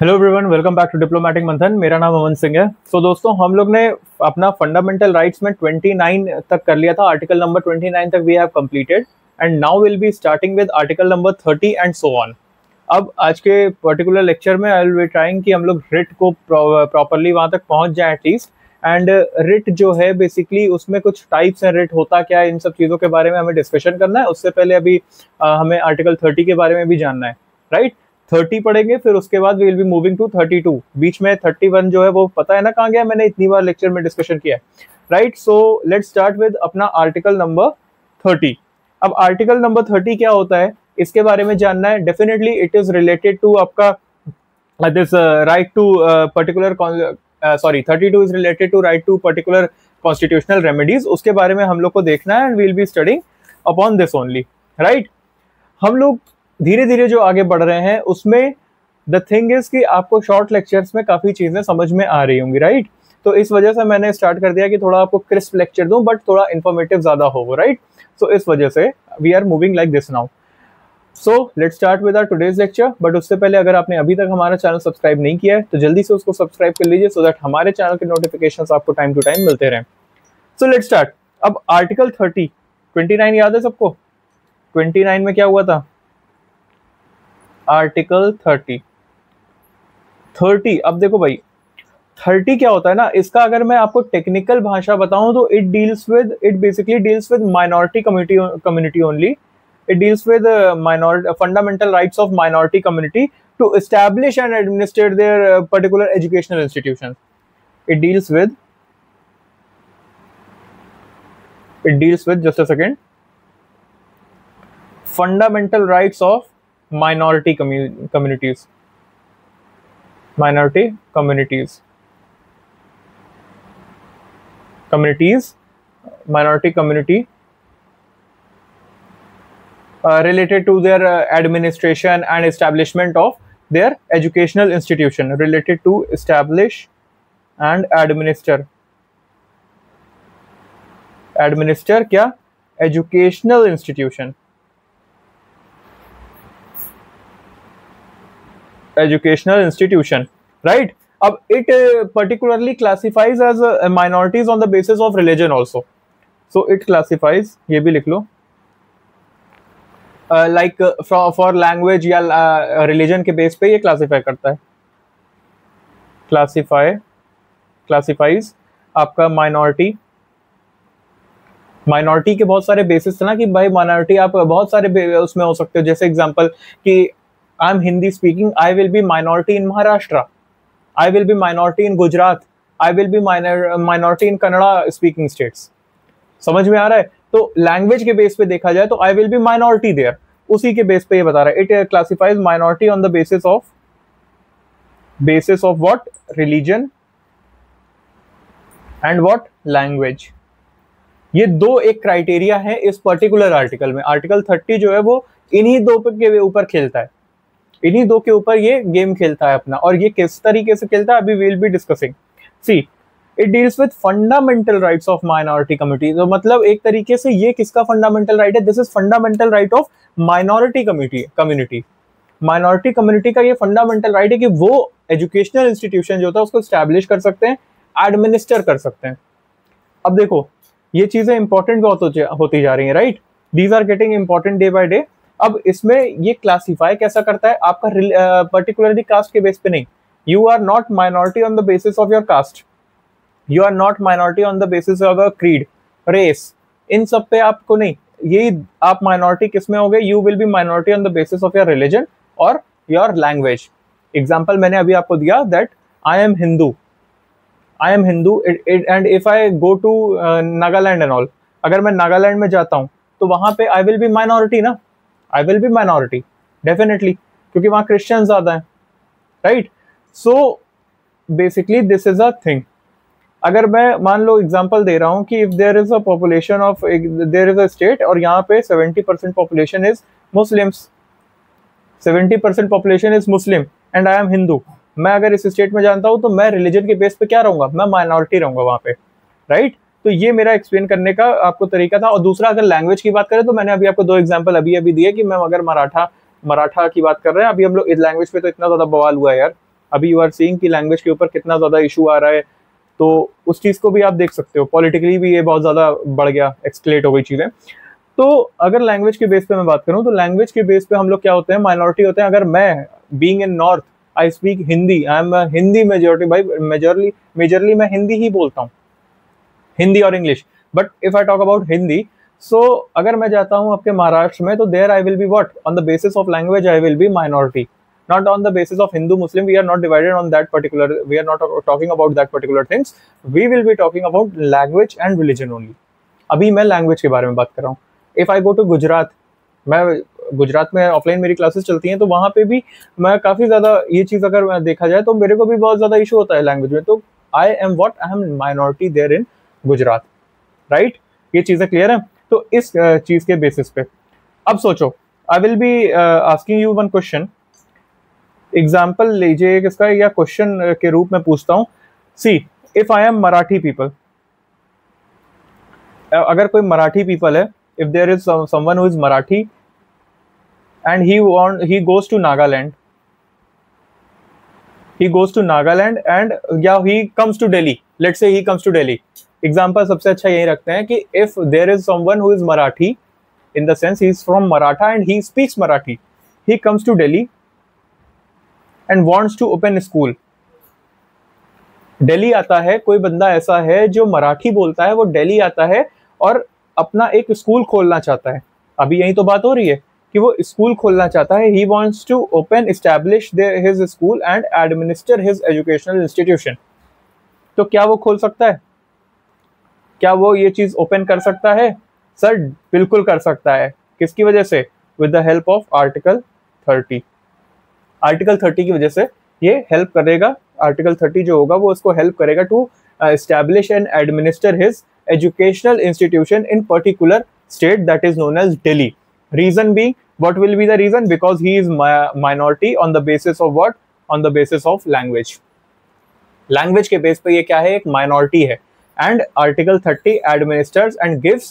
Hello everyone, welcome back to diplomatic Manthan. मेरा नाम अमन सिंह है। दोस्तों, हम लोग ने अपना फंडामेंटल राइट्स में 29 तक कर लिया था। आर्टिकल नंबर 29 तक we have completed and now will be starting with article number 30 and so on. अब आज के पर्टिकुलर लेक्चर में आई विल बी ट्राइंग कि हम लोग रिट को प्रॉपरली वहां तक पहुंच जाए एटलीस्ट। एंड रिट जो है बेसिकली उसमें कुछ टाइप्स हैं, रिट होता क्या है, इन सब चीज़ों के बारे में हमें डिस्कशन करना है। उससे पहले अभी हमें आर्टिकल 30 के बारे में भी जानना है, राइट। 30 पढ़ेंगे, फिर उसके बाद we will be moving to 32। बीच में 31 जो है वो पता है ना कहाँ गया, मैंने इतनी बार लेक्चर में डिस्कशन किया है, right. So let's start with अपना आर्टिकल नंबर 30। अब आर्टिकल नंबर 30 क्या होता है, इसके बारे में जानना है। Definitely it is related to आपका this right to particular, sorry 32 is related to right to particular constitutional remedies. उसके बारे में हम लोग को देखना है and we will be studying upon this only, right. हम लोग धीरे धीरे जो आगे बढ़ रहे हैं उसमें द थिंग इज कि आपको शॉर्ट लेक्चर्स में काफ़ी चीज़ें समझ में आ रही होंगी, राइट। तो इस वजह से मैंने स्टार्ट कर दिया कि थोड़ा आपको क्रिस्प लेक्चर दूं बट थोड़ा इन्फॉर्मेटिव ज़्यादा हो, राइट। सो इस वजह से we are moving like this now. So let's start with our today's lecture. But उससे पहले अगर आपने अभी तक हमारा चैनल सब्सक्राइब नहीं किया है तो जल्दी से उसको सब्सक्राइब कर लीजिए सो दैट हमारे चैनल के नोटिफिकेशंस आपको टाइम टू टाइम मिलते रहें। सो लेट्स स्टार्ट। अब आर्टिकल 30, 29 याद है सबको? 29 में क्या हुआ था? आर्टिकल 30। अब देखो भाई, 30 क्या होता है ना, इसका अगर मैं आपको टेक्निकल भाषा बताऊं तो it basically deals with minority community only. It deals with minority fundamental rights of minority community to establish and administrate their particular educational institution. It deals with just a second, fundamental rights of minority communities, minority communities, minority community related to their administration and establishment of their educational institution, related to establish and administer क्या? educational institution, educational institution, right. अब it particularly classifies as minorities on the basis of religion also. So it classifies, ये भी लिख लो, like for language या religion के base पे ये classify करता है, classifies आपका माइनॉरिटी के बहुत सारे बेसिस थे ना कि भाई माइनॉरिटी आप बहुत सारे उसमें हो सकते हो। जैसे एग्जांपल कि आई am Hindi speaking, I will be minority in Maharashtra, I will be minority in Gujarat, I will be minority in Kannada speaking states. समझ में आ रहा है? तो लैंग्वेज के बेस पे देखा जाए तो I will be minority there, उसी के बेस पे ये बता रहा है। It classifies minority on the basis of what? Religion and what? Language. ये दो एक क्राइटेरिया है इस पर्टिकुलर आर्टिकल में। आर्टिकल 30 जो है वो इन्हीं दो के ऊपर खेलता है, इन्हीं दो के ऊपर ये गेम खेलता है अपना। और ये किस तरीके से खेलता है अभी we will be discussing. See, it deals with fundamental rights of minority community. तो मतलब एक तरीके से ये किसका फंडामेंटल राइट है? This is fundamental right of minority community. Minority community का ये फंडामेंटल राइट है कि वो एजुकेशनल इंस्टीट्यूशन जो होता है उसको स्टैब्लिश कर सकते हैं, एडमिनिस्टर कर सकते हैं। अब देखो ये चीजें इंपॉर्टेंट होती जा रही हैं, right. These are getting important day by day. अब इसमें ये क्लासिफाई कैसा करता है? आपका पर्टिकुलरली कास्ट के बेस पे नहीं। You are not minority on the basis of your caste, you are not minority on the basis of your creed, race, इन सब पे आपको नहीं। यही आप माइनॉरिटी किस में हो गए? You will be minority on the basis of your religion और योर लैंग्वेज। एग्जाम्पल मैंने अभी आपको दिया that I am Hindu and if I go to Nagaland and all, अगर मैं नागालैंड में जाता हूँ तो वहां पे आई विल बी माइनॉरिटी ना, I will be minority definitely, क्योंकि वहां क्रिश्चियन ज्यादा है, right. So basically this is a thing. अगर मैं मान लो एग्जांपल दे रहा हूँ कि if there is a population of, there is a state और यहाँ पे 70% population is Muslims, 70% population is Muslim and I am Hindu. मैं अगर इस स्टेट में जानता हूँ तो मैं रिलीजन के बेस पे क्या रहूंगा? मैं माइनॉरिटी रहूंगा वहां पे, राइट। तो ये मेरा एक्सप्लेन करने का आपको तरीका था। और दूसरा, अगर लैंग्वेज की बात करें तो मैंने अभी आपको दो एग्जांपल अभी दिए कि मैं अगर मराठा की बात कर रहे हैं, अभी हम लोग इस लैंग्वेज पे तो इतना ज्यादा बवाल हुआ है यार, अभी यू आर सीइंग कि लैंग्वेज के ऊपर कितना ज़्यादा इशू आ रहा है, तो उस चीज़ को भी आप देख सकते हो। पॉलिटिकली भी ये बहुत ज़्यादा बढ़ गया, एक्सक्लेट हो गई चीज़ें। तो अगर लैंग्वेज के बेस पे मैं बात करूं, तो लैंग्वेज के बेस पे हम लोग क्या होते हैं, माइनॉरिटी होते हैं। अगर मैं being in north I speak Hindi, I am Hindi majority, भाई मेजरली मैं हिंदी ही बोलता हूँ, हिंदी और English. But if I talk about Hindi, so अगर मैं जाता हूँ आपके महाराष्ट्र में, तो there I will be what, on the basis of language I will be minority, not on the basis of Hindu Muslim. We are not divided on that particular, we are not talking about that particular things. We will be talking about language and religion only. अभी मैं language के बारे में बात कर रहा हूँ। If I go to Gujarat, मैं गुजरात में ऑफलाइन मेरी क्लासेस चलती हैं, तो वहाँ पे भी मैं काफ़ी ज़्यादा ये चीज़ अगर देखा जाए तो मेरे को भी बहुत ज़्यादा इशू होता है लैंग्वेज में। तो I am minority there in Gujarat, right. ये चीज़ें क्लियर है। तो इस चीज़ के बेसिस पे अब सोचो, I will be asking you one question. Example लीजिए किसका, या क्वेश्चन के रूप में पूछता हूँ। See, if I am Marathi people, अगर कोई मराठी पीपल है, if there is someone who is Marathi and he goes to Nagaland, and या he comes to Delhi, let's say he comes to Delhi, example सबसे अच्छा यही रखते हैं कि if there is someone who is Marathi, in the sense he is from Maratha and he speaks Marathi, he comes to Delhi and wants to open school. Delhi आता है, कोई बंदा ऐसा है जो मराठी बोलता है, वो दिल्ली आता है और अपना एक स्कूल खोलना चाहता है। अभी यही तो बात हो रही है कि वो स्कूल खोलना चाहता है। He wants to open, establish his school and administer his educational institution. तो क्या वो खोल सकता है? क्या वो ये चीज़ ओपन कर सकता है? सर बिल्कुल कर सकता है। किसकी वजह से? With the help of article 30। Article 30 की वजह से ये हेल्प करेगा। आर्टिकल 30 जो होगा वो उसको हेल्प करेगा to establish and administer his educational institution in particular state that is known as Delhi. Reason being, what will be the reason? Because he is minority on the basis of what? On the basis of language. Language के base पे ये क्या है? एक minority है. And Article 30 administers and gives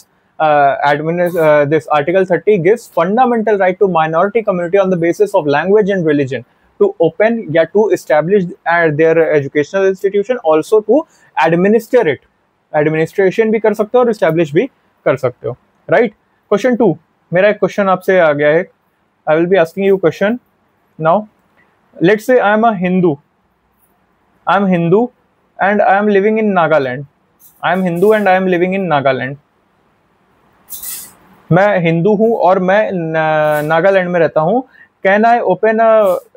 this Article 30 gives fundamental right to minority community on the basis of language and religion to open या to establish their educational institution, also to administer it. Administration भी कर सकते हो और establish भी कर सकते हो, राइट। क्वेश्चन 2, मेरा एक क्वेश्चन आपसे आ गया है। आई will be asking you question now. Let's say I am a Hindu, and I am living in Nagaland. I am Hindu and I am living in Nagaland. मैं हिंदू हूँ और मैं नागालैंड में रहता हूँ। Can I open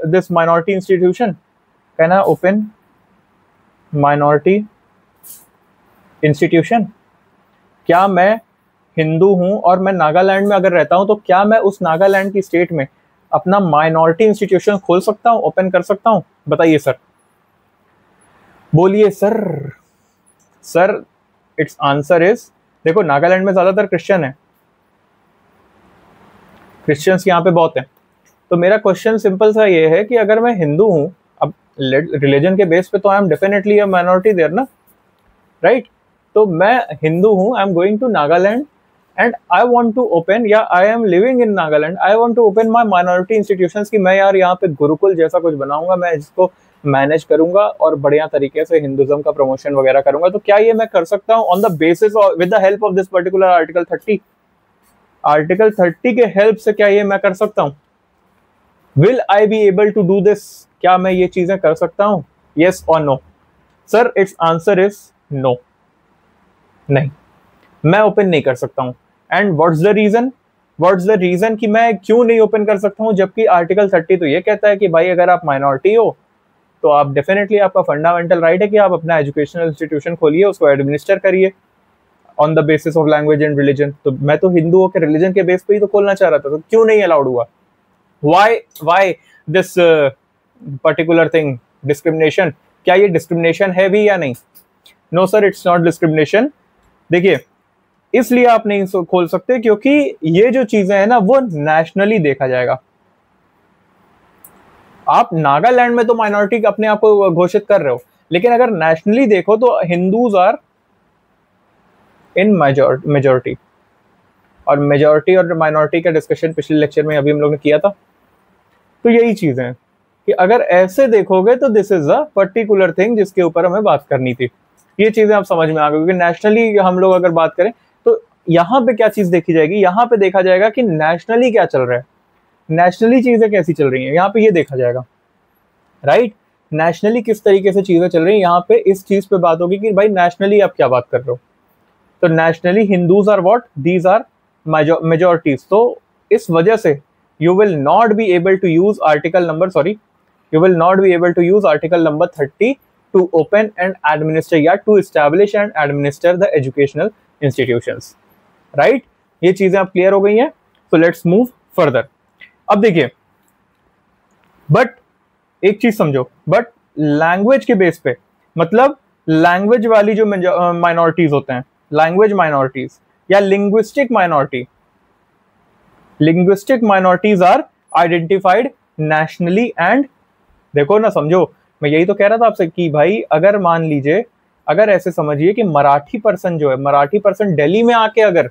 this minority institution? Can I open minority institution? क्या मैं हिंदू हूं और मैं नागालैंड में अगर रहता हूं, तो क्या मैं उस नागालैंड की स्टेट में अपना माइनॉरिटी इंस्टीट्यूशन खोल सकता हूं, ओपन कर सकता हूं? बताइए सर, बोलिए sir. Sir it's answer is, देखो नागालैंड में ज्यादातर क्रिश्चियन है, क्रिश्चियंस यहाँ पे बहुत हैं। तो मेरा क्वेश्चन सिंपल सा ये है कि अगर मैं हिंदू हूं, अब रिलीजन के बेस पे तो I am definitely a minority there ना, राइट। तो मैं हिंदू हूँ, I am going to Nagaland and I want to open, या I am living in Nagaland, I want to open my minority institutions कि मैं यार यहाँ पे गुरुकुल जैसा कुछ बनाऊंगा, मैं इसको मैनेज करूंगा और बढ़िया तरीके से हिंदुज्म का प्रमोशन वगैरह करूंगा। तो क्या ये मैं कर सकता हूँ on the basis with the help of this particular article 30? Article 30 के हेल्प से क्या ये मैं कर सकता हूँ? Will I be able to do this? क्या मैं ये चीजें कर सकता हूँ? येस और no? Sir it's answer is no, नहीं, मैं ओपन नहीं कर सकता हूं। एंड व्हाट्स द रीजन कि मैं क्यों नहीं ओपन कर सकता हूं? जबकि आर्टिकल 30 तो ये कहता है कि भाई अगर आप माइनॉरिटी हो तो आप डेफिनेटली, आपका फंडामेंटल राइट है कि आप अपना एजुकेशनल इंस्टीट्यूशन खोलिए, उसको एडमिनिस्टर करिए on the basis of language and religion. तो मैं तो हिंदू होकर रिलीजन के बेस पे ही तो खोलना चाह रहा था, तो क्यों नहीं अलाउड हुआ? Why this particular thing, discrimination? क्या ये डिस्क्रिमिनेशन है भी या नहीं? No sir, it's not discrimination. देखिए, इसलिए आप नहीं खोल सकते क्योंकि ये जो चीजें हैं ना, वो नेशनली देखा जाएगा। आप नागालैंड में तो माइनॉरिटी अपने आप को घोषित कर रहे हो, लेकिन अगर नेशनली देखो तो हिंदूज आर इन मेजॉरिटी। और मेजॉरिटी और माइनॉरिटी का डिस्कशन पिछले लेक्चर में अभी हम लोग ने किया था। तो यही चीजें हैं। कि अगर ऐसे देखोगे तो this is a particular thing जिसके ऊपर हमें बात करनी थी। ये चीजें आप समझ में आ गई, क्योंकि नेशनली हम लोग अगर बात करें तो यहाँ पे क्या चीज देखी जाएगी, यहाँ पे देखा जाएगा कि नेशनली क्या चल रहा है, नेशनली चीजें कैसी चल रही हैं, यहाँ पे ये देखा जाएगा, राइट। नेशनली किस तरीके से चीजें चल रही हैं, यहाँ पे इस चीज पे बात होगी कि भाई नेशनली आप क्या बात कर रहे हो। तो nationally Hindus are what, these are majorities. तो इस वजह से you will not be able to use article number, sorry, you will not be able to use article number 30 to open and administer या to establish and administer the educational institutions, right। ये चीजें आप clear हो गई हैं। so let's move further। अब देखिए, but एक चीज समझो, बट लैंग्वेज के बेस पे, मतलब लैंग्वेज वाली जो माइनॉरिटीज होते हैं, लैंग्वेज माइनॉरिटीज या linguistic minority, linguistic minorities are identified nationally and देखो ना, समझो, मैं यही तो कह रहा था आपसे कि भाई अगर मान लीजिए, अगर ऐसे समझिए कि मराठी पर्सन जो है, मराठी पर्सन दिल्ली में आके, अगर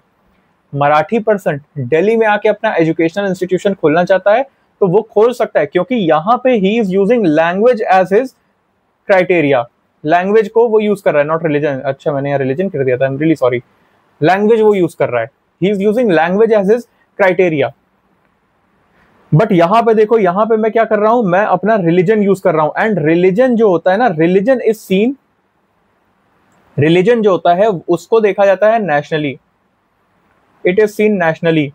मराठी पर्सन दिल्ली में आके अपना एजुकेशनल इंस्टीट्यूशन खोलना चाहता है तो वो खोल सकता है, क्योंकि यहाँ पे he is using language as his criteria. Language को वो यूज कर रहा है, नॉट रिलीजन। अच्छा, मैंने यहाँ रिलीजन कर दिया था, I am really sorry. Language वो यूज कर रहा है, he is using language as his criteria. But यहां पे देखो, यहां पे मैं क्या कर रहा हूं, मैं अपना रिलीजन यूज कर रहा हूं। एंड रिलीजन जो होता है ना, रिलीजन इज सीन, रिलीजन जो होता है उसको देखा जाता है nationally, it is seen nationally.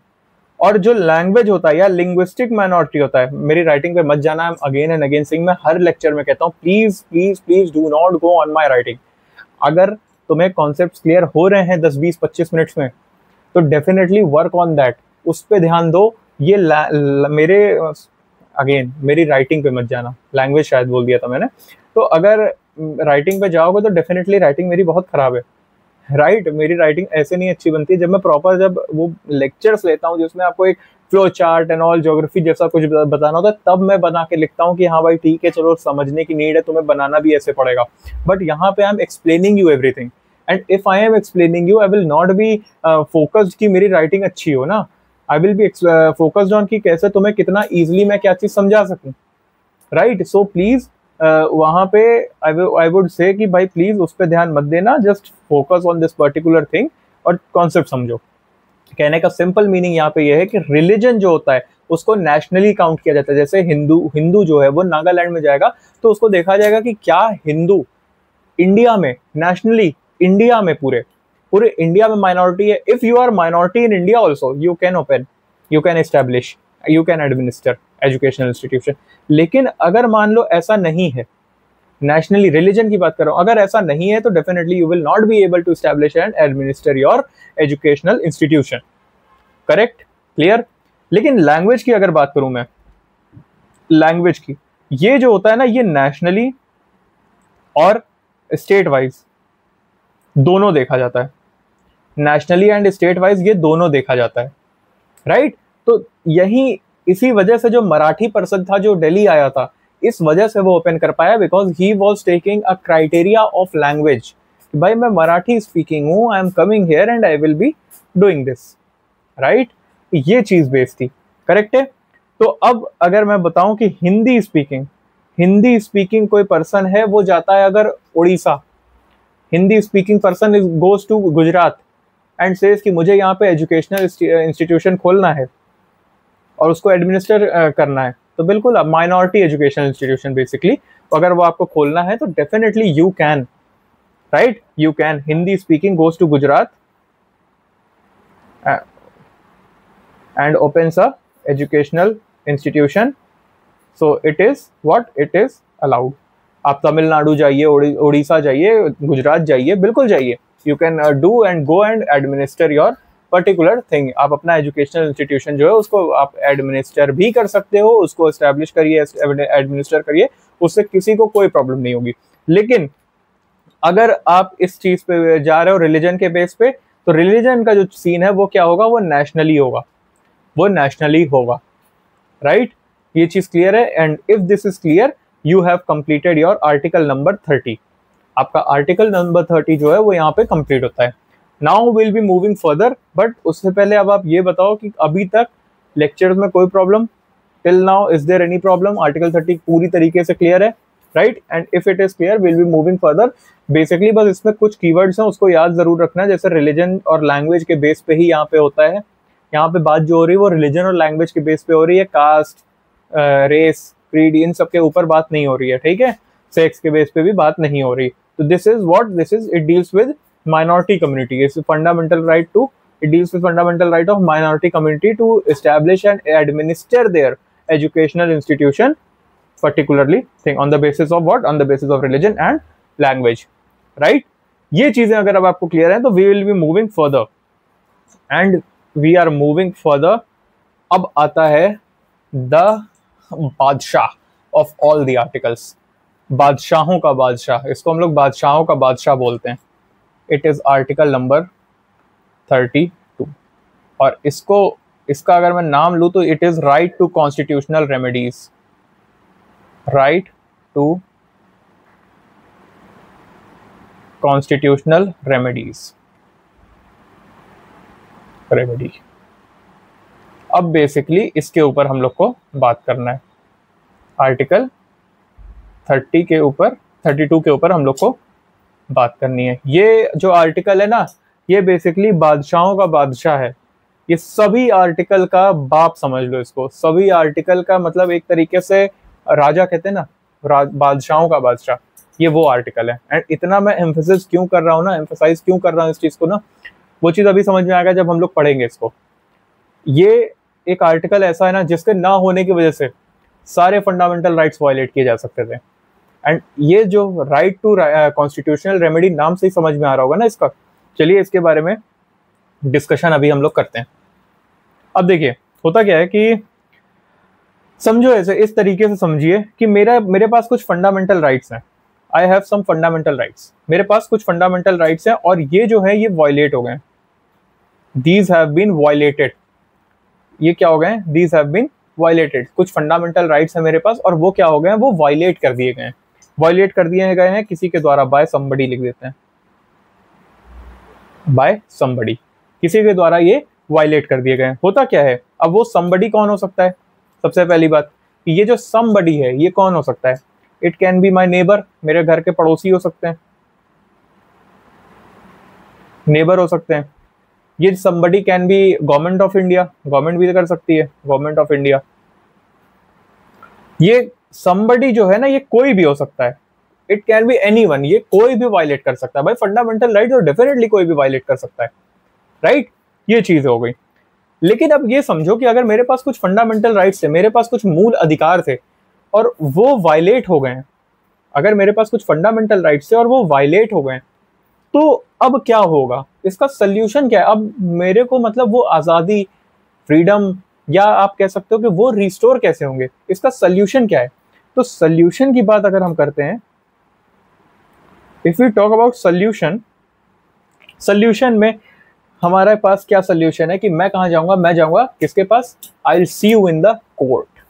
और जो लैंग्वेज होता है या लिंग्विस्टिक माइनॉरिटी होता है, मेरी राइटिंग पे मत जाना, अगेन एंड अगेन सिंग, मैं हर लेक्चर में कहता हूं please please please do not go on my writing. अगर तुम्हें कॉन्सेप्ट क्लियर हो रहे हैं 10-20-25 मिनट्स में तो डेफिनेटली वर्क ऑन दैट, उस पर ध्यान दो। ये मेरे अगेन मेरी राइटिंग पे मत जाना, लैंग्वेज शायद बोल दिया था मैंने। तो अगर राइटिंग पे जाओगे तो डेफिनेटली राइटिंग मेरी बहुत खराब है, राइट। मेरी राइटिंग ऐसे नहीं अच्छी बनती है। जब मैं प्रॉपर जब वो लेक्चर्स लेता हूँ जिसमें आपको एक flow chart and all geography जैसा कुछ बताना होता है, तब मैं बना के लिखता हूँ कि हाँ भाई ठीक है, चलो समझने की नीड है, तुम्हें बनाना भी ऐसे पड़ेगा। बट यहाँ पे I am explaining you everything, and if I am explaining you, I will not be focused कि मेरी राइटिंग अच्छी हो ना, I will be focused on कि कैसे तुम्हें कितना इजीली मैं क्या चीज समझा सकूं, राइट। सो प्लीज वहां पे आई वुड से कि भाई प्लीज उस पर ध्यान मत देना, just focus on this particular thing और कॉन्सेप्ट समझो। कहने का सिंपल मीनिंग यहाँ पे ये है कि रिलीजन जो होता है उसको नेशनली काउंट किया जाता है। जैसे हिंदू जो है वो नागालैंड में जाएगा तो उसको देखा जाएगा कि क्या हिंदू इंडिया में नेशनली, इंडिया में पूरे इंडिया में माइनॉरिटी है। If you are minority in India also, you can open, you can establish, you can administer educational institution. लेकिन अगर मान लो ऐसा नहीं है, नेशनली रिलीजन की बात कर रहा हूं, अगर ऐसा नहीं है तो definitely you will not be able to establish and administer your educational institution, correct, clear. लेकिन लैंग्वेज की अगर बात करूं मैं, लैंग्वेज की, ये जो होता है ना, ये नेशनली और स्टेट वाइज दोनों देखा जाता है, नेशनली एंड स्टेट वाइज ये दोनों देखा जाता है, राइट। तो यही इसी वजह से जो मराठी पर्सन था जो दिल्ली आया था, इस वजह से वो ओपन कर पाया, because he was taking a criteria of language. भाई मैं मराठी स्पीकिंग हूँ, I am coming here and I will be doing this, right. ये चीज बेस थी, करेक्ट है। तो अब अगर मैं बताऊं कि हिंदी स्पीकिंग कोई पर्सन है, वो जाता है अगर Orissa, Hindi speaking person goes to Gujarat and says कि मुझे यहाँ पे एजुकेशनल इंस्टीट्यूशन खोलना है और उसको एडमिनिस्टर करना है, तो बिल्कुल माइनॉरिटी एजुकेशनल इंस्टीट्यूशन बेसिकली, अगर वो आपको खोलना है तो definitely you can, right, you can. Hindi speaking goes to Gujarat and opens a educational institution, so it is what, it is allowed. आप तमिलनाडु जाइए, उड़ीसा जाइए, गुजरात जाइए, बिल्कुल जाइए, you can do and go and administer your particular thing. आप अपना educational institution जो है उसको आप एडमिनिस्टर भी कर सकते हो, उसको एस्टैब्लिश करिए, एडमिनिस्टर करिए, उससे किसी को कोई प्रॉब्लम नहीं होगी। लेकिन अगर आप इस चीज पे जा रहे हो रिलीजन के बेस पे, तो रिलीजन का जो सीन है वो क्या होगा, वो नेशनली होगा, वो नेशनली होगा, राइट। ये चीज क्लियर है। And if this is clear, you have completed your article number 30। आपका आर्टिकल नंबर 30 जो है वो यहाँ पे कंप्लीट होता है। Now will be moving further, but उससे पहले अब आप ये बताओ कि अभी तक लेक्चर्स में कोई problem till now is there any problem? Article 30 पूरी तरीके से क्लियर है, right? And if it is clear will be moving further. Basically बस इसमें कुछ कीवर्ड्स हैं, उसको याद जरूर रखना है, जैसे रिलीजन और लैंग्वेज के बेस पे ही यहाँ पे होता है। यहाँ पे बात जो हो रही है वो रिलीजन और लैंग्वेज के बेस पे हो रही है, कास्ट, रेस, क्रीड, इन सब के ऊपर बात नहीं हो रही है, ठीक है? सेक्स के बेस पे भी बात नहीं हो रही। तो this is what this is, it deals with minority community. It's a fundamental right to, it deals with fundamental right of minority community to establish and administer their educational institution, particularly thing on the basis of what? On the basis of religion and language, right? ये चीजें अगर अब आपको clear है तो we will be moving further and we are moving further. अब आता है the बादशाह of all the articles, बादशाहों का बादशाह, इसको हम लोग बादशाहों का बादशाह बोलते हैं। इट इज आर्टिकल नंबर 32 और इसका अगर मैं नाम लूँ तो it is right to constitutional remedies, right to constitutional remedies, remedy. अब बेसिकली इसके ऊपर हम लोग को बात करना है, आर्टिकल 30 के ऊपर, 32 के ऊपर हम लोग को बात करनी है। ये जो आर्टिकल है ना, ये बेसिकली बादशाहों का बादशाह है। ये सभी आर्टिकल का बाप समझ लो इसको। सभी आर्टिकल का मतलब एक तरीके से राजा कहते हैं ना, बादशाहों का बादशाह, ये वो आर्टिकल है। एंड इतना मैं एम्फेसिस क्यों कर रहा हूँ ना, एम्फेसाइज क्यों कर रहा हूँ इस चीज को ना, वो चीज अभी समझ में आएगा जब हम लोग पढ़ेंगे इसको। ये एक आर्टिकल ऐसा है ना जिसके ना होने की वजह से सारे फंडामेंटल राइट्स वायलेट किए जा सकते थे। एंड ये जो राइट टू कॉन्स्टिट्यूशनल रेमेडी, नाम से ही समझ में आ रहा होगा ना इसका। चलिए इसके बारे में डिस्कशन अभी हम लोग करते हैं। अब देखिए होता क्या है कि समझो ऐसे, इस तरीके से समझिए कि मेरे पास कुछ फंडामेंटल राइट्स हैं। I have some fundamental rights, मेरे पास कुछ फंडामेंटल राइट्स हैं और ये जो है ये वायलेट हो गए, दीज हैव बीन वायलेटेड। ये क्या हो गए? These have been violated. कुछ फंडामेंटल राइट्स हैं मेरे पास और वो क्या हो गए हैं? वो वायलेट कर दिए गए हैं। वायलेट कर दिए गए हैं किसी के द्वारा, बाय समबडी लिख देते हैं, बाय समबडी, किसी के द्वारा ये वायलेट कर दिए गए हैं। होता क्या है, अब वो समबडी कौन हो सकता है? सबसे पहली बात, ये जो समबडी है ये कौन हो सकता है? It can be my neighbour, मेरे घर के पड़ोसी हो सकते हैं, नेबर हो सकते हैं। ये somebody can be government of India, government भी कर सकती है, गवर्नमेंट ऑफ इंडिया। ये समबडी जो है ना ये कोई भी हो सकता है, इट कैन बी एनीवन, ये कोई भी वायलेट कर सकता है। भाई फंडामेंटल राइट और डेफिनेटली कोई भी वायलेट कर सकता है, राइट? ये चीज हो गई। लेकिन अब ये समझो कि अगर मेरे पास कुछ फंडामेंटल राइट्स थे, मेरे पास कुछ मूल अधिकार थे और वो वायलेट हो गए हैं, अगर मेरे पास कुछ फंडामेंटल राइट्स थे और वो वायलेट हो गए, तो अब क्या होगा? इसका सोल्यूशन क्या है? अब मेरे को मतलब वो आज़ादी, फ्रीडम, या आप कह सकते हो कि वो रिस्टोर कैसे होंगे? इसका सोल्यूशन क्या है? तो सोल्यूशन की बात अगर हम करते हैं, if we talk about solution, solution में हमारे पास क्या सोल्यूशन है कि मैं कहाँ जाऊंगा? मैं जाऊंगा किसके पास? I will see you in the court.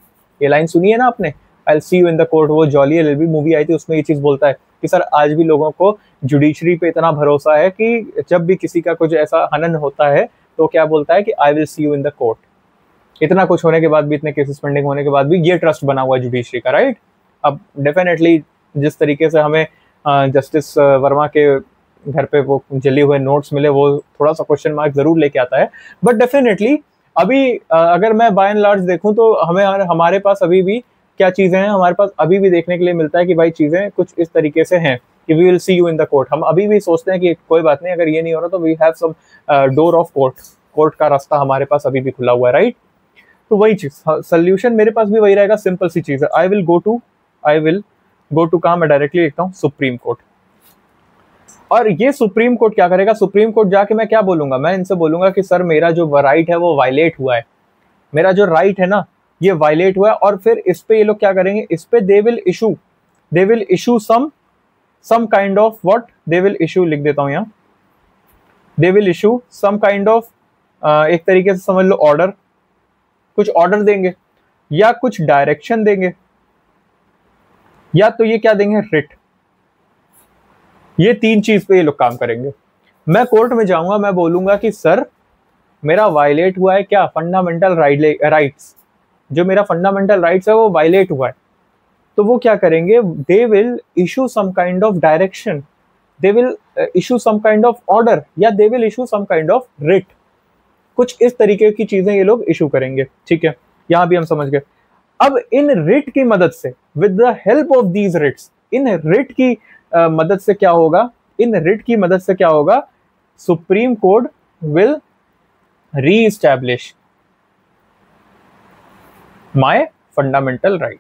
ये लाइन सुनी है ना आपने, I will see you in the court. वो जॉली एलएलबी मूवी आई थी, उसमें ये चीज बोलता है कि सर आज भी लोगों को जुडिशरी पे इतना भरोसा है कि जब भी किसी का कुछ ऐसा हनन होता है तो क्या बोलता है कि आई will see you in the court. इतना कुछ होने के बाद भी, इतने केसेस पेंडिंग होने के बाद भी ये ट्रस्ट बना हुआ है जुडिशरी का, राइट? अब डेफिनेटली जिस तरीके से हमें जस्टिस वर्मा के घर पे वो जले हुए नोट्स मिले, वो थोड़ा सा क्वेश्चन मार्क जरूर लेके आता है। बट डेफिनेटली अभी अगर मैं बाय एंड लार्ज देखूं तो हमारे पास अभी भी क्या चीजें हैं? हमारे पास अभी भी देखने के लिए मिलता है कि भाई चीजें कुछ इस तरीके से हैं कि we will see you in the court. हम अभी भी सोचते हैं कि कोई बात नहीं, अगर ये नहीं हो रहा तो we have some door of court, court का रास्ता हमारे पास अभी भी खुला हुआ है, राइट? तो वही चीज, सोल्यूशन मेरे पास भी वही रहेगा, सिंपल सी चीज है। आई विल गो टू कहाँ? मैं डायरेक्टली लिखता हूँ सुप्रीम कोर्ट। और ये सुप्रीम कोर्ट क्या करेगा? सुप्रीम कोर्ट जाके मैं क्या बोलूंगा? मैं इनसे बोलूंगा कि सर मेरा जो राइट है वो वायलेट हुआ है, मेरा जो राइट है ना ये वायलेट हुआ है। और फिर इस पे ये लोग क्या करेंगे? इस पे they will issue some kind of what, they will issue, लिख देता हूँ यहाँ, they will issue some kind of, एक तरीके से समझ लो ऑर्डर, कुछ ऑर्डर देंगे या कुछ डायरेक्शन देंगे, या तो ये क्या देंगे? रिट। ये तीन चीज पे ये लोग काम करेंगे। मैं कोर्ट में जाऊंगा, मैं बोलूंगा कि सर मेरा वायलेट हुआ है क्या? Fundamental rights. जो मेरा फंडामेंटल राइट्स है वो वायलेट हुआ है, तो वो क्या करेंगे, they will issue some kind of direction, they will issue some kind of order, या they will issue some kind of writ. कुछ इस तरीके की चीजें ये लोग इशू करेंगे, ठीक है, यहां भी हम समझ गए। अब इन रिट की मदद से, with the help of these writs, इन रिट की मदद से क्या होगा, इन रिट की मदद से क्या होगा, Supreme Court will reestablish my fundamental right.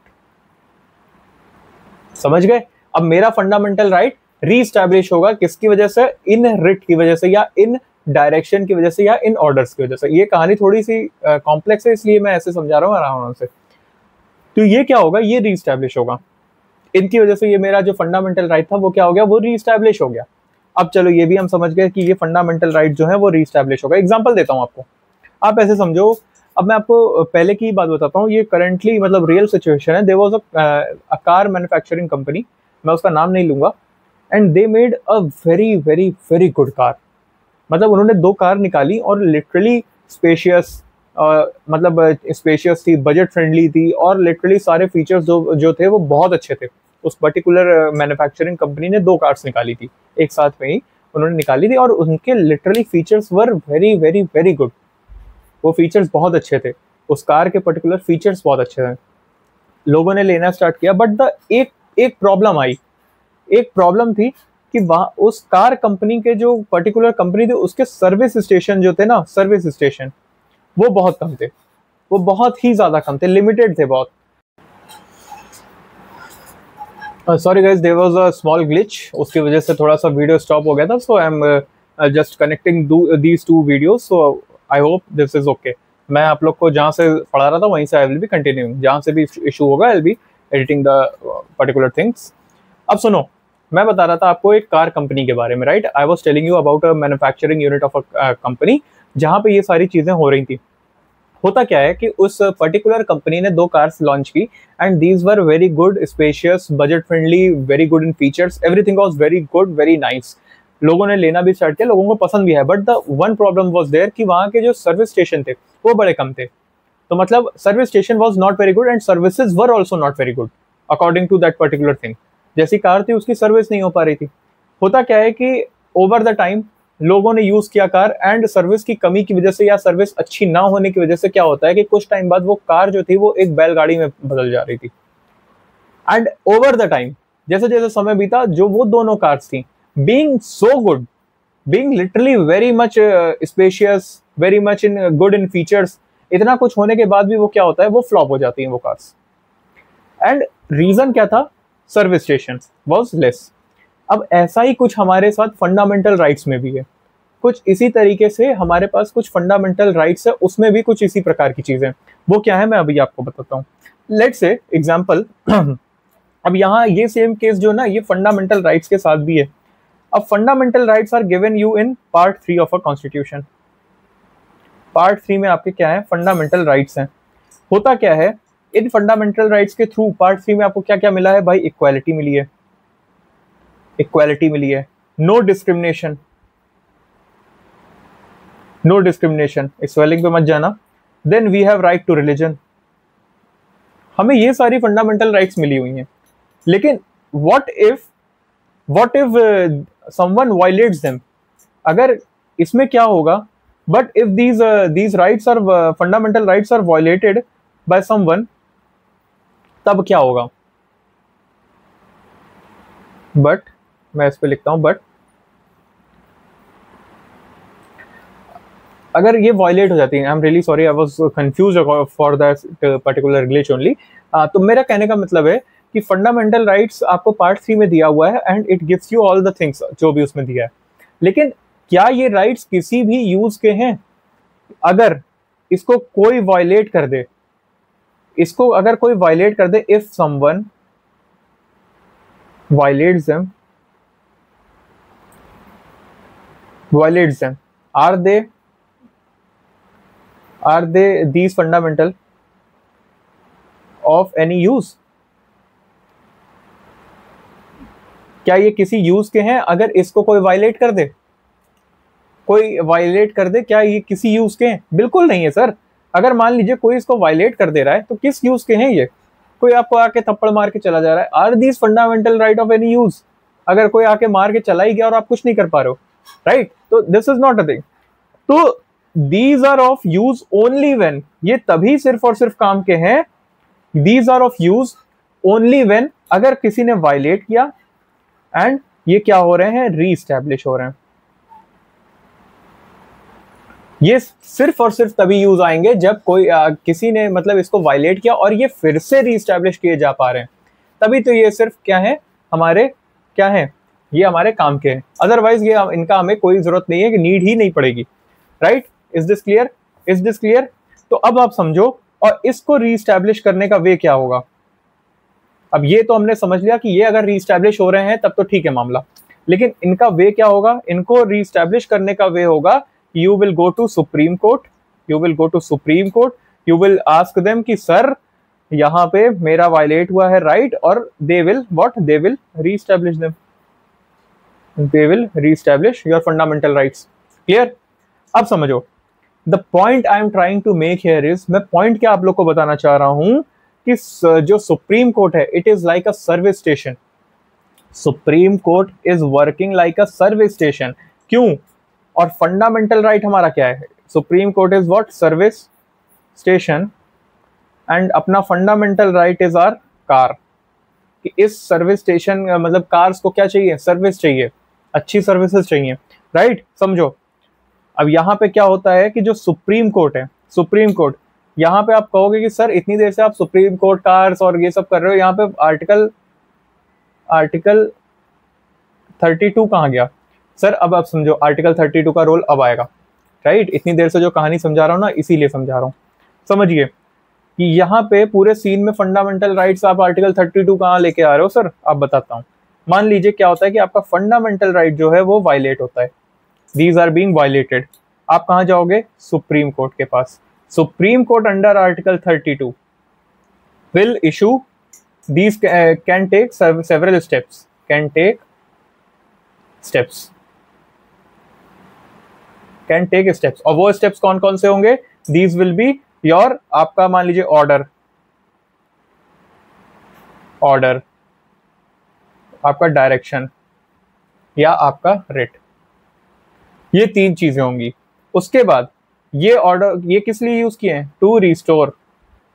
समझ गए? अब मेरा फंडामेंटल राइट रीएस्टैब्लिश होगा किसकी वजह से, इन रिट की वजह से, या इन डायरेक्शन की वजह से, या इन ऑर्डर्स की वजह से। ये कहानी थोड़ी सी कॉम्प्लेक्स है, इसलिए मैं ऐसे समझा रहा हूँ आराम से। तो ये क्या होगा, ये रीएस्टैब्लिश होगा इनकी वजह से। ये मेरा जो फंडामेंटल राइट था वो क्या हो गया, वो रीएस्टैब्लिश हो गया। अब चलो ये भी हम समझ गए कि ये फंडामेंटल राइट जो है वो रीएस्टैब्लिश होगा। एग्जांपल देता हूँ आपको, आप ऐसे समझो। अब मैं आपको पहले की बात बताता हूँ, ये करंटली मतलब रियल सिचुएशन है। There was a car manufacturing company, मैं उसका नाम नहीं लूंगा, and they made a very very very good car. मतलब उन्होंने 2 कार निकाली और लिटरली स्पेशियस, मतलब स्पेशियस थी, बजट फ्रेंडली थी, और लिटरली सारे फीचर्स जो थे वो बहुत अच्छे थे। उस पर्टिकुलर मैन्युफैक्चरिंग कंपनी ने 2 कार्स निकाली थी, एक साथ में ही उन्होंने निकाली थी, और उनके literally features were very very very good. वो फीचर्स बहुत अच्छे थे, उस कार के पर्टिकुलर फीचर्स बहुत अच्छे थे। लोगों ने लेना स्टार्ट किया, बट द एक प्रॉब्लम आई। एक प्रॉब्लम थी कि वहाँ उस कार कंपनी के जो पर्टिकुलर कंपनी थी उसके सर्विस स्टेशन जो थे ना, सर्विस स्टेशन वो बहुत कम थे, वो बहुत ही ज्यादा कम थे, लिमिटेड थे बहुत। Sorry guys, there was a small glitch, उसकी वजह से थोड़ा सा वीडियो स्टॉप हो गया था। So I am just connecting these 2 videos, so I hope this is okay. मैं आप लोग को जहाँ से पढ़ा रहा था वहीं से आई विल बी कंटिन्यूइंग, जहाँ से भी इशू होगा आई will B editing the particular things. अब सुनो, मैं बता रहा था आपको एक कार कंपनी के बारे में, right. I was telling you about a manufacturing unit of a company, जहाँ पे ये सारी चीजें हो रही थी। होता क्या है कि उस पर्टिकुलर कंपनी ने 2 कार्स लॉन्च की, and these were very good, spacious, budget friendly, very good in features, everything was very good, very nice. लोगों ने लेना भी स्टार्ट किया, लोगों को पसंद भी है। But the one problem was there कि वहाँ के जो सर्विस स्टेशन थे वो बड़े कम थे। तो मतलब service station was not very good, and services were also not very good according to that particular thing. जैसी कार थी उसकी सर्विस नहीं हो पा रही थी। होता क्या है कि ओवर द टाइम लोगों ने यूज किया कार, एंड सर्विस की कमी की वजह से या सर्विस अच्छी ना होने की वजह से क्या होता है कि कुछ टाइम बाद वो कार जो थी वो एक बैलगाड़ी में बदल जा रही थी। एंड ओवर द टाइम, जैसे जैसे समय बीता, जो वो दोनों कार्स थी, being so good, being literally very much spacious, very much in good in features, इतना कुछ होने के बाद भी वो क्या होता है, वो फ्लॉप हो जाती हैं वो कार्स। एंड रीजन क्या था, सर्विस स्टेशन वाज लेस। अब ऐसा ही कुछ हमारे साथ फंडामेंटल राइट्स में भी है। कुछ इसी तरीके से हमारे पास कुछ फंडामेंटल राइट्स है, उसमें भी कुछ इसी प्रकार की चीजें। वो क्या है मैं अभी आपको बताता हूँ। लेट्स से एग्जांपल, अब यहाँ ये सेम केस जो ना, ये फंडामेंटल राइट्स के साथ भी है। अब fundamental rights are given you in part 3 of a constitution. Part 3 में आपके क्या है, फंडामेंटल राइट्स हैं। होता क्या है, इन फंडामेंटल राइट्स के थ्रू पार्ट 3 में आपको क्या क्या मिला है भाई, इक्वालिटी मिली है, इक्वालिटी मिली है, no discrimination, no discrimination, swelling पे मत जाना। Then we have right to religion. हमें ये सारी फंडामेंटल राइट्स मिली हुई हैं, लेकिन what if someone violates them, अगर इसमें क्या होगा, but if these rights are fundamental rights are violated by someone, तब क्या होगा। बट मैं इस पे लिखता हूं, बट अगर ये वायलेट हो जाती है, आई am really sorry, I was confused for that particular glitch only. तो मेरा कहने का मतलब है कि फंडामेंटल राइट्स आपको पार्ट 3 में दिया हुआ है, and it gives you all the things जो भी उसमें दिया है। लेकिन क्या ये राइट्स किसी भी यूज के हैं? अगर इसको कोई वायलेट कर दे, इसको अगर कोई वायलेट कर दे, if someone violates them, are they these fundamental of any use? क्या ये किसी यूज के हैं? अगर इसको कोई वायलेट कर दे, कोई वायलेट कर दे, क्या ये किसी यूज के हैं? बिल्कुल नहीं है सर। अगर मान लीजिए कोई इसको वायलेट कर दे रहा है तो किस यूज के हैं ये? कोई आपको आके थप्पड़ मार के चला जा रहा है, are these fundamental right of any use? अगर कोई आके मार के चला ही गया और आप कुछ नहीं कर पा रहे हो, राइट, तो this is not a thing. तो these are of use only when, ये तभी सिर्फ और सिर्फ काम के हैं, these are of use only when अगर किसी ने वायलेट किया एंड ये क्या हो रहे हैं, रीस्टैब्लिश हो रहे हैं। ये सिर्फ और सिर्फ तभी यूज आएंगे जब कोई किसी ने मतलब इसको वायलेट किया और ये फिर से रीस्टैब्लिश किए जा पा रहे हैं, तभी तो ये सिर्फ क्या है, हमारे क्या है, ये हमारे काम के हैं। अदरवाइज ये इनका हमें कोई जरूरत नहीं है, कि नीड ही नहीं पड़ेगी, right. Is this clear? Is this clear? तो अब आप समझो, और इसको रीस्टैब्लिश करने का वे क्या होगा। अब ये तो हमने समझ लिया कि ये अगर रीस्टैब्लिश हो रहे हैं तब तो ठीक है मामला, लेकिन इनका वे क्या होगा? इनको रीस्टैब्लिश करने का वे होगा, you will go to Supreme Court, you will go to Supreme Court, you will ask them कि सर यहाँ पे मेरा वायलेट हुआ है राइट, और they will what? They will reestablish them, they will reestablish your fundamental rights. Clear? अब समझो, the point I am trying to make here is, मैं point क्या आप लोग को बताना चाह रहा हूँ कि जो सुप्रीम कोर्ट है, it is like a service station. Supreme court is working like a service station. क्यों? और फंडामेंटल राइट हमारा क्या है? Supreme Court is what? Service station. And अपना fundamental right is our car. कि इस सर्विस स्टेशन मतलब कार्स को क्या चाहिए? सर्विस चाहिए, अच्छी सर्विसेज चाहिए, राइट। समझो, अब यहाँ पे क्या होता है कि जो सुप्रीम कोर्ट है, सुप्रीम कोर्ट, यहाँ पे आप कहोगे कि सर इतनी देर से आप सुप्रीम कोर्ट कार्स और ये सब कर रहे हो, यहाँ पे आर्टिकल 32 कहाँ गया? सर अब आप समझो, आर्टिकल 32 का रोल अब आएगा, राइट। इतनी देर से जो कहानी समझा रहा हूँ ना, इसीलिए समझा रहा हूँ। समझिए कि यहाँ पे पूरे सीन में फंडामेंटल राइट्स आप आर्टिकल 32 कहाँ लेके आ रहे हो? सर आप बताता हूँ। मान लीजिए क्या होता है कि आपका फंडामेंटल राइट जो है वो वायलेट होता है, दीज आर बीइंग वायलेटेड। आप कहाँ जाओगे? सुप्रीम कोर्ट के पास। Supreme Court under article 32 will issue these, can take several steps, can take steps, can take steps. और वो स्टेप्स कौन कौन से होंगे? दीज विल बी योर, आपका मान लीजिए ऑर्डर, ऑर्डर, आपका डायरेक्शन या आपका रिट, ये तीन चीजें होंगी। उसके बाद ये ऑर्डर, ये किस लिए यूज किए हैं? To restore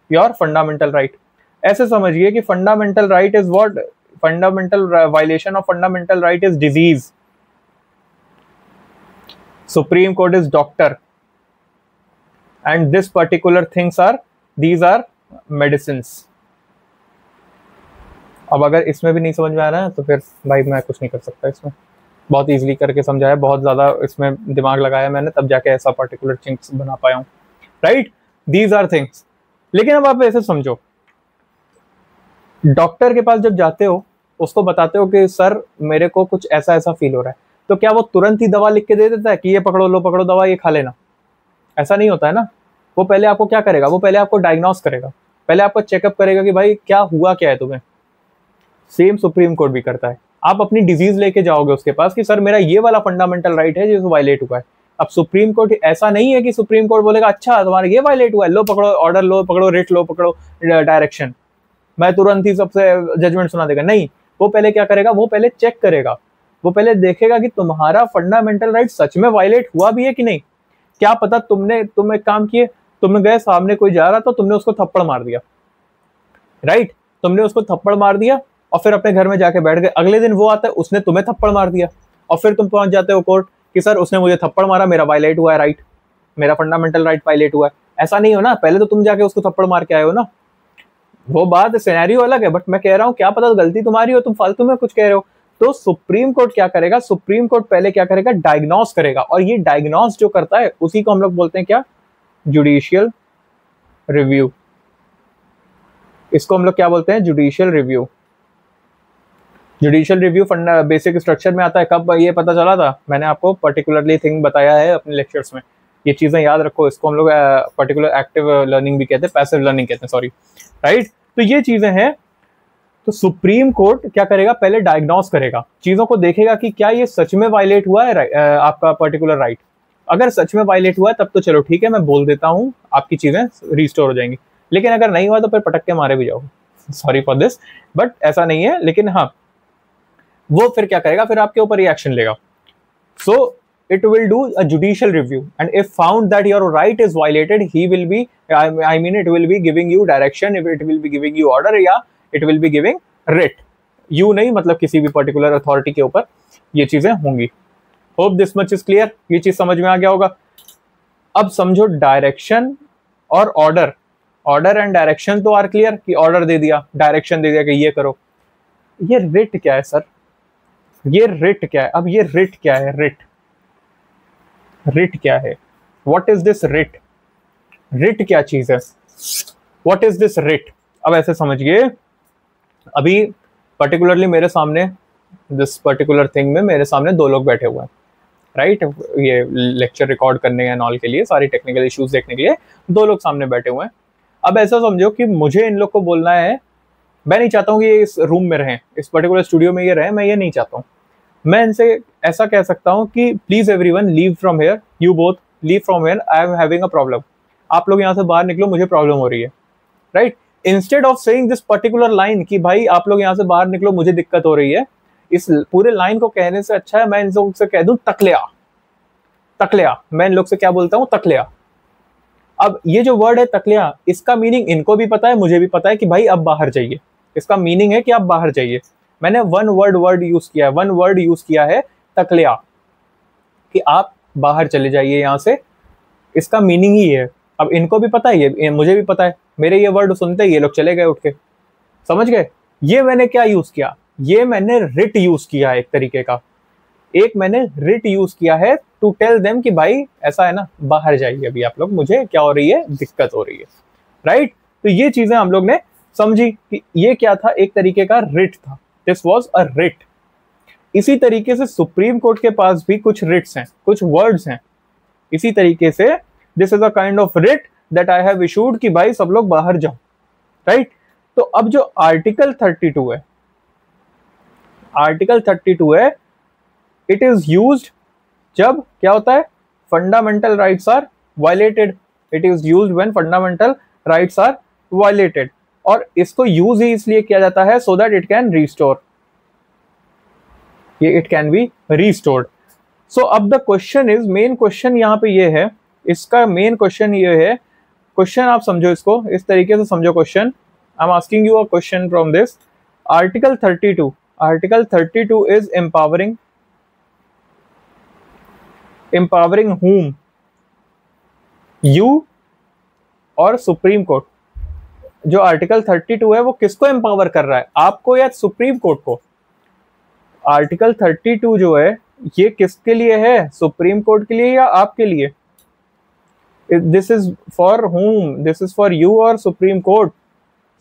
your fundamental right. ऐसे समझिए कि fundamental right is what? Fundamental violation of fundamental right is disease, Supreme Court is doctor, and this particular things are, these are medicines. अब अगर इसमें भी नहीं समझ में आ रहा है तो फिर भाई मैं कुछ नहीं कर सकता। इसमें बहुत इजीली करके समझाया, बहुत ज़्यादा इसमें दिमाग लगाया मैंने, तब जाके ऐसा पर्टिकुलर थिंग्स बना पाया हूँ, राइट। These are things. लेकिन अब आप ऐसे समझो, डॉक्टर के पास जब जाते हो, उसको बताते हो कि सर मेरे को कुछ ऐसा ऐसा फील हो रहा है, तो क्या वो तुरंत ही दवा लिख के दे देता है कि ये पकड़ो, लो पकड़ो दवा, ये खा लेना? ऐसा नहीं होता है ना। वो पहले आपको क्या करेगा? वो पहले आपको डायग्नोस करेगा, पहले आपको चेकअप करेगा कि भाई क्या हुआ, क्या है तुम्हें। सेम सुप्रीम कोर्ट भी करता है। आप अपनी डिजीज लेके जाओगे उसके पास कि सर मेरा ये वाला फंडामेंटल राइट है जो वायलेट हुआ है। अब सुप्रीम कोर्ट ऐसा नहीं है कि सुप्रीम कोर्ट बोलेगा अच्छा तुम्हारा ये वायलेट हुआ है, लो पकड़ो ऑर्डर, लो पकड़ो रिट, लो पकड़ो डायरेक्शन, मैं तुरंत ही सबसे जजमेंट सुना देगा। नहीं, वो पहले क्या करेगा? वो पहले चेक करेगा, वो पहले देखेगा कि तुम्हारा फंडामेंटल राइट सच में वायलेट हुआ भी है कि नहीं। क्या पता तुम एक काम किए, तुमने गए सामने कोई जा रहा था, तुमने उसको थप्पड़ मार दिया, राइट, तुमने उसको थप्पड़ मार दिया और फिर अपने घर में जाके बैठ गए। अगले दिन वो आता है, उसने तुम्हें थप्पड़ मार दिया, और फिर तुम पहुंच जाते हो कोर्ट कि सर उसने मुझे थप्पड़ मारा, मेरा वायलेट हुआ है राइट, मेरा फंडामेंटल राइट वायलेट हुआ है। ऐसा नहीं हो ना, पहले तो तुम जाके उसको थप्पड़ मार के आए हो ना। वो बात सिनेरियो अलग है, बट मैं कह रहा हूँ क्या पता गलती तुम्हारी हो, तुम फालतू में कुछ कह रहे हो। तो सुप्रीम कोर्ट क्या करेगा? सुप्रीम कोर्ट पहले क्या करेगा? डायग्नोस करेगा, और ये डायग्नोस जो करता है उसी को हम लोग बोलते हैं क्या? Judicial review. इसको हम लोग क्या बोलते हैं? Judicial review. Judicial review basic structure में आता है। कब ये पता चला था? मैंने आपको पर्टिकुलरली थिंग बताया है अपने लेक्चर्स में, ये चीजें याद रखो। इसको हम लोग पर्टिकुलर एक्टिव लर्निंग भी कहते हैं, पैसिव लर्निंग कहते हैं, सॉरी, राइट। तो ये चीजें हैं। तो सुप्रीम कोर्ट क्या करेगा? पहले डायग्नोस करेगा, चीजों को देखेगा कि क्या ये सच में वायलेट हुआ है आपका पर्टिकुलर राइट। अगर सच में वायलेट हुआ है तब तो चलो ठीक है, मैं बोल देता हूँ, आपकी चीजें रिस्टोर हो जाएंगी। लेकिन अगर नहीं हुआ तो फिर पटक के मारे भी जाओ, सॉरी फॉर दिस, बट ऐसा नहीं है। लेकिन हाँ, वो फिर क्या करेगा, फिर आपके ऊपर ही एक्शन लेगा। सो it will do a judicial review, and if found that your right is violated, he will be, I mean it will be giving you direction, if it will be giving you order, या it will be giving writ, you नहीं मतलब किसी भी particular authority के ऊपर ये चीजें होंगी। Hope this much is clear, ये चीज समझ में आ गया होगा। अब समझो डायरेक्शन और ऑर्डर, ऑर्डर एंड डायरेक्शन तो आर क्लियर कि ऑर्डर दे दिया, डायरेक्शन दे दिया कि ये करो। ये रिट क्या है सर, ये रिट क्या है? अब ये रिट क्या है, रिट, रिट क्या है, what is this writ, writ क्या चीज है, व्हाट इज दिस रिट? अब ऐसे समझिए, अभी पर्टिकुलरली मेरे सामने दिस पर्टिकुलर थिंग में मेरे सामने दो लोग बैठे हुए हैं, राइट? ये लेक्चर रिकॉर्ड करने एंड ऑल के लिए, सारी टेक्निकल इश्यूज देखने के लिए दो लोग सामने बैठे हुए हैं। अब ऐसा समझो कि मुझे इन लोग को बोलना है, मैं नहीं चाहता हूँ कि ये इस रूम में रहें, इस पर्टिकुलर स्टूडियो में ये रहें, मैं ये नहीं चाहता हूँ। मैं इनसे ऐसा कह सकता हूँ कि please everyone leave from here, you both leave from here, I am having a problem, आप लोग यहाँ से बाहर निकलो, मुझे प्रॉब्लम हो रही है, right? Instead of saying this particular line कि भाई आप लोग यहाँ से बाहर निकलो, मुझे दिक्कत हो रही है, इस पूरे लाइन को कहने से अच्छा है मैं इन लोग से कह दूं तकलिया, तकलिया। मैं इन लोग से क्या बोलता हूँ, तकलिया। अब ये जो वर्ड है तकलिया, इसका मीनिंग इनको भी पता है, मुझे भी पता है कि भाई अब बाहर जाइए, इसका मीनिंग है कि आप बाहर जाइए। मैंने वन वर्ड यूज किया है, वन वर्ड यूज किया है तकलिया, कि आप बाहर चले जाइए यहाँ से, इसका मीनिंग ही है। अब इनको भी पता है, ये मुझे भी पता है, मेरे ये वर्ड सुनते ही ये लोग चले गए उठ के, समझ गए? ये मैंने क्या यूज किया, ये मैंने रिट यूज किया, एक तरीके का, एक मैंने रिट यूज किया है टू टेल देम कि भाई ऐसा है ना, बाहर जाइए अभी आप लोग, मुझे क्या हो रही है, दिक्कत हो रही है, राइट? तो ये चीजें हम लोग ने समझी कि ये क्या था, एक तरीके का रिट था, दिस वॉज अ रिट। इसी तरीके से सुप्रीम कोर्ट के पास भी कुछ रिट्स हैं, कुछ वर्ड्स हैं, इसी तरीके से this is a kind of writ that I have issued कि भाई सब लोग बाहर जाओ, राइट? तो अब जो आर्टिकल 32 है, आर्टिकल 32 है, इट इज यूज्ड जब क्या होता है, fundamental rights are violated, it is used when fundamental rights are violated. और इसको यूज ही इसलिए किया जाता है so that it can restore, ये it can be restored. So अब the question is, main question यहाँ पे ये है, इसका मेन क्वेश्चन ये है, क्वेश्चन आप समझो इसको इस तरीके से समझो, question I am asking you a question from this article 32, article 32 is empowering, empowering whom, you और सुप्रीम कोर्ट। जो आर्टिकल 32 है वो किसको एम्पावर कर रहा है, आपको या सुप्रीम कोर्ट को? आर्टिकल 32 जो है ये किसके लिए है, सुप्रीम कोर्ट के लिए या आपके लिए? This is for whom, this is for you और Supreme Court?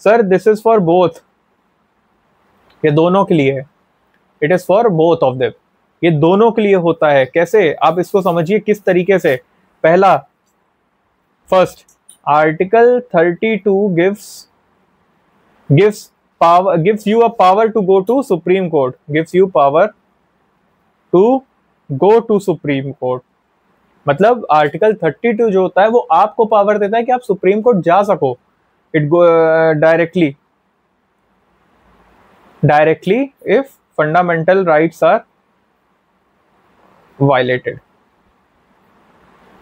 Sir this is for both, ये दोनों के लिए है, it is for both of them, ये दोनों के लिए होता है। कैसे, आप इसको समझिए किस तरीके से। पहला, first, article 32 gives power, gives you a power to go to Supreme Court, gives you power to go to Supreme Court। मतलब आर्टिकल 32 जो होता है वो आपको पावर देता है कि आप सुप्रीम कोर्ट जा सको, it go directly if fundamental rights are violated.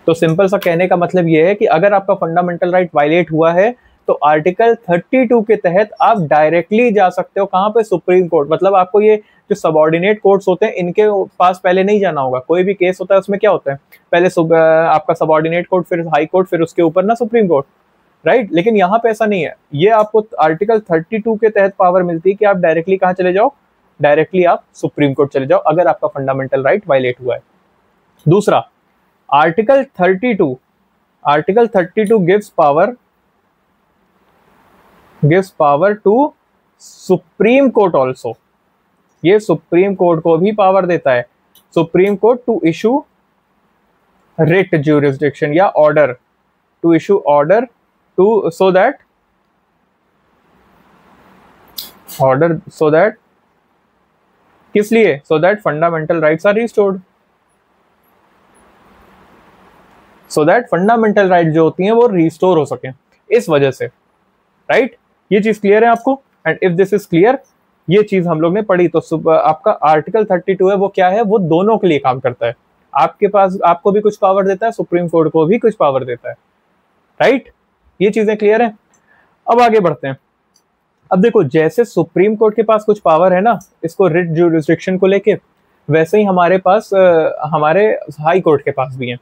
तो सिंपल सा कहने का मतलब ये है कि अगर आपका फंडामेंटल राइट वायलेट हुआ है तो आर्टिकल 32 के तहत आप डायरेक्टली जा सकते हो, कहां पे, सुप्रीम कोर्ट। मतलब आपको ये जो सबऑर्डिनेट कोर्ट्स होते हैं इनके पास पहले नहीं जाना होगा। कोई भी केस होता है उसमें क्या होता है, पहले आपका सबऑर्डिनेट कोर्ट, फिर हाई कोर्ट, फिर उसके ऊपर ना सुप्रीम कोर्ट, राइट? लेकिन यहाँ पे ऐसा नहीं है, ये आपको आर्टिकल 32 के तहत पावर मिलती है कि आप डायरेक्टली कहाँ चले जाओ, डायरेक्टली आप सुप्रीम कोर्ट चले जाओ अगर आपका फंडामेंटल राइट वायलेट हुआ है। दूसरा, article 32 gives power to Supreme Court also. ये सुप्रीम कोर्ट को भी पावर देता है, Supreme Court to issue writ jurisdiction या order, to issue order to so that किस लिए, so that fundamental rights are restored. So that fundamental right जो होती हैं वो रिस्टोर हो सके, इस वजह से, राइट। ये चीज क्लियर है आपको? And if this is clear, ये चीज हम लोग ने पढ़ी, तो आपका आर्टिकल 32 है वो क्या है, वो दोनों के लिए काम करता है। आपके पास, आपको भी कुछ पावर देता है, सुप्रीम कोर्ट को भी कुछ पावर देता है, राइट। ये चीजें क्लियर है? अब आगे बढ़ते हैं। अब देखो, जैसे सुप्रीम कोर्ट के पास कुछ पावर है ना इसको रिट ज्यूरिसडिक्शन को लेके, वैसे ही हमारे पास हमारे हाई कोर्ट के पास भी है।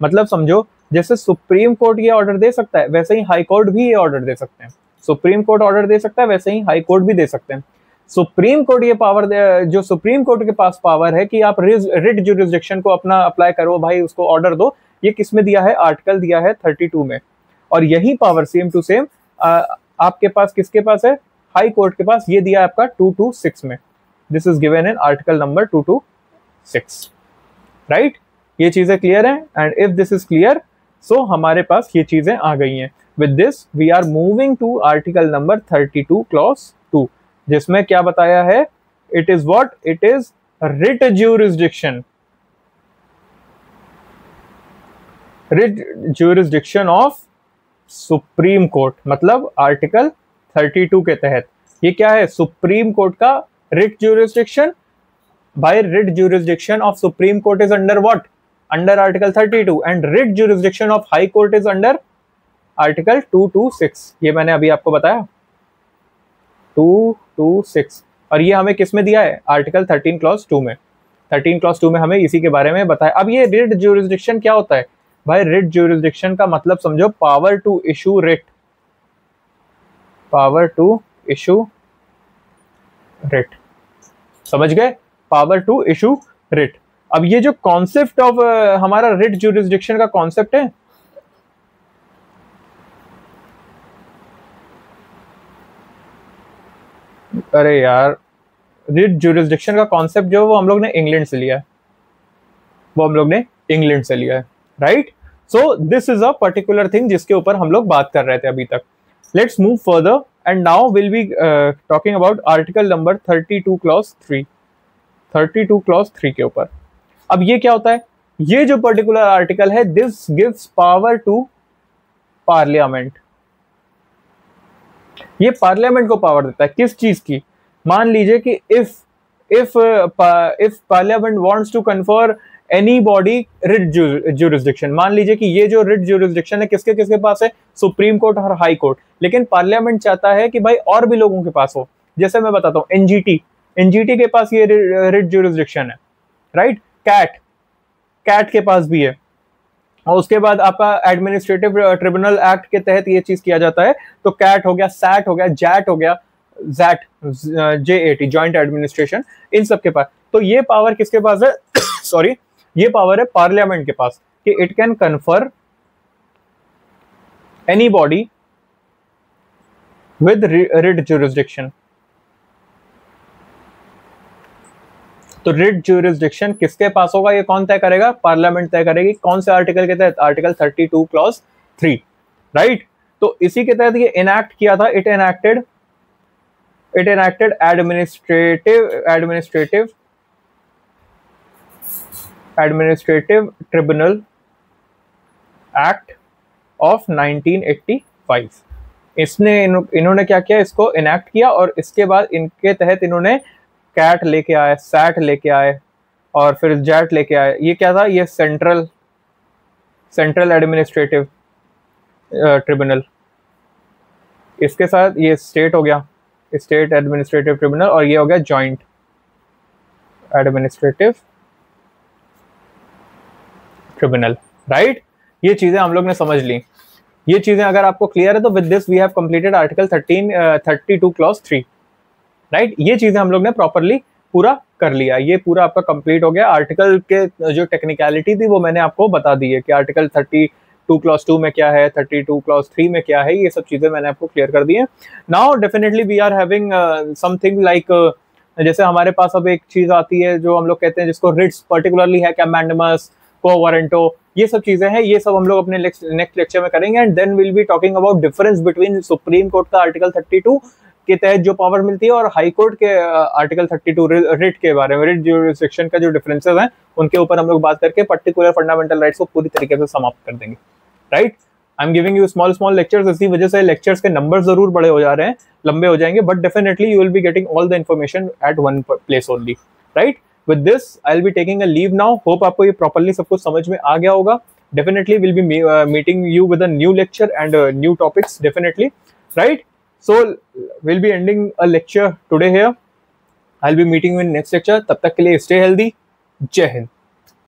मतलब समझो, जैसे सुप्रीम कोर्ट ये ऑर्डर दे सकता है, वैसे ही हाई कोर्ट भी ये ऑर्डर दे सकते हैं। सुप्रीम कोर्ट ऑर्डर दे सकता है, वैसे ही हाई कोर्ट भी दे सकते हैं। सुप्रीम कोर्ट ये पावर, जो सुप्रीम कोर्ट के पास पावर है कि आप रिट ज्यूरिसडिक्शन को अपना अप्लाई करो भाई, उसको ऑर्डर दो, ये किस में दिया है? आर्टिकल दिया है 32 में। और यही पावर सेम टू सेम आपके पास किसके पास है? हाई कोर्ट के पास। ये दिया है आपका 226 में। This is given in article number 226, right. ये चीजें क्लियर है? And if this is clear, so हमारे पास ये चीजें आ गई हैं। With this we are moving to article number 32 clause 2, जिसमें क्या बताया है? It is what? It is writ jurisdiction, writ jurisdiction of Supreme Court. मतलब आर्टिकल 32 के तहत ये क्या है? सुप्रीम कोर्ट का रिट ज्यूरिसडिक्शन। भाई, writ jurisdiction of Supreme Court is under what? Under article 32, and writ jurisdiction of high court is under article 226। ये मैंने अभी आपको बताया, 226। और ये हमें किस में दिया है? आर्टिकल 13 क्लॉज 2 में। 13 क्लॉज 2 में हमें इसी के बारे में बताया। अब ये रिट ज्यूरिसडिक्शन क्या होता है? भाई, रिट ज्यूरिसडिक्शन का मतलब समझो power to issue writ, power to issue writ. समझ गए? Power to issue writ. अब ये जो कॉन्सेप्ट ऑफ हमारा रिट ज्यूरिसडिक्शन का कॉन्सेप्ट है, अरे यार, रिट ज्यूरिसडिक्शन का कॉन्सेप्ट जो वो हम लोग ने इंग्लैंड से लिया है, वो हम लोग ने इंग्लैंड से लिया है, right. So this is a particular thing जिसके ऊपर हम लोग बात कर रहे थे अभी तक। Let's move further and now will be talking about article number 32 clause 3, 32 clause 3 के ऊपर। अब ये क्या होता है? ये जो पर्टिकुलर आर्टिकल है, this gives power to parliament. ये पार्लियामेंट को पावर देता है किस चीज की? मान लीजिए कि if parliament wants to confer any body writ jurisdiction, मान लीजिए कि ये जो रिट ज्यूरिसडिक्शन है किसके किसके पास है? सुप्रीम कोर्ट और हाई कोर्ट। लेकिन पार्लियामेंट चाहता है कि भाई और भी लोगों के पास हो। जैसे मैं बताता हूँ, एनजीटी के पास ये रिट ज्यूरिसडिक्शन है, राइट। कैट के पास भी है। और उसके बाद आपका एडमिनिस्ट्रेटिव ट्रिब्यूनल एक्ट के तहत ये चीज किया जाता है। तो कैट हो गया, सैट हो गया, जैट हो गया, JAT जॉइंट एडमिनिस्ट्रेशन, इन सब के पास। तो ये पावर किसके पास है? सॉरी, ये पावर है पार्लियामेंट के पास कि it can confer any body with writ jurisdiction. तो रिट ज्यूरिसडिक्शन किसके पास होगा? ये कौन तय करेगा? पार्लियामेंट तय करेगी। कौन से आर्टिकल के तहत? Article 32 clause 3, right. तो इसी के तहत ये इनैक्ट किया था। It enacted administrative tribunal act of 1985। इन्होंने क्या किया? इसको इनैक्ट किया और इसके बाद इनके तहत इन्होंने कैट लेके आए, सैट लेके आए और फिर जैट लेके आए। ये क्या था? ये सेंट्रल एडमिनिस्ट्रेटिव ट्रिब्यूनल। इसके साथ ये स्टेट हो गया, स्टेट एडमिनिस्ट्रेटिव ट्रिब्यूनल, और ये हो गया जॉइंट एडमिनिस्ट्रेटिव ट्रिब्यूनल, राइट। ये चीजें हम लोग ने समझ ली। ये चीजें अगर आपको क्लियर है तो with this we have completed article 32 clause 3, right. ये चीजें हम लोग ने प्रॉपरली पूरा कर लिया। ये पूरा आपका कंप्लीट हो गया। आर्टिकल के जो टेक्निकलिटी थी वो मैंने आपको बता दी है कि आर्टिकल 32 क्लॉज 2 में क्या है, 32 क्लॉज 3 में क्या है। ये सब चीजें मैंने आपको क्लियर कर दी है। Now definitely we are having something like, जैसे हमारे पास अब एक चीज आती है जो हम लोग कहते हैं जिसको रिट्स पर्टिकुलरली है, क्या मैंडमस, को वारंटो, ये सब चीजें हैं। ये सब हम लोग अपने नेक्स्ट लेक्चर में करेंगे। And then will be talking about difference between supreme court का आर्टिकल 32 के तहत जो पावर मिलती है और हाई कोर्ट के आर्टिकल 32 रिट के बारे में, रिट जुरिसडिक्शन का जो डिफरेंसेस हैं उनके ऊपर हम लोग बात करके पर्टिकुलर फंडामेंटल राइट्स को पूरी तरीके से समाप्त कर देंगे, right. I am giving you small lectures, इसी वजह से लेक्चर्स के नंबर जरूर बड़े हो जा रहे हैं, लंबे हो जाएंगे, but definitely you will be getting all the information at one place only, right. With this I will be taking a leave now. Hope आपको ये प्रॉपर्ली सब कुछ समझ में आ गया होगा। Definitely we'll be meeting you with a new lecture and new topics, definitely, right? So we'll be ending a lecture today here. I'll be meeting you in next lecture. तब तक के लिए stay healthy. जय हिंद।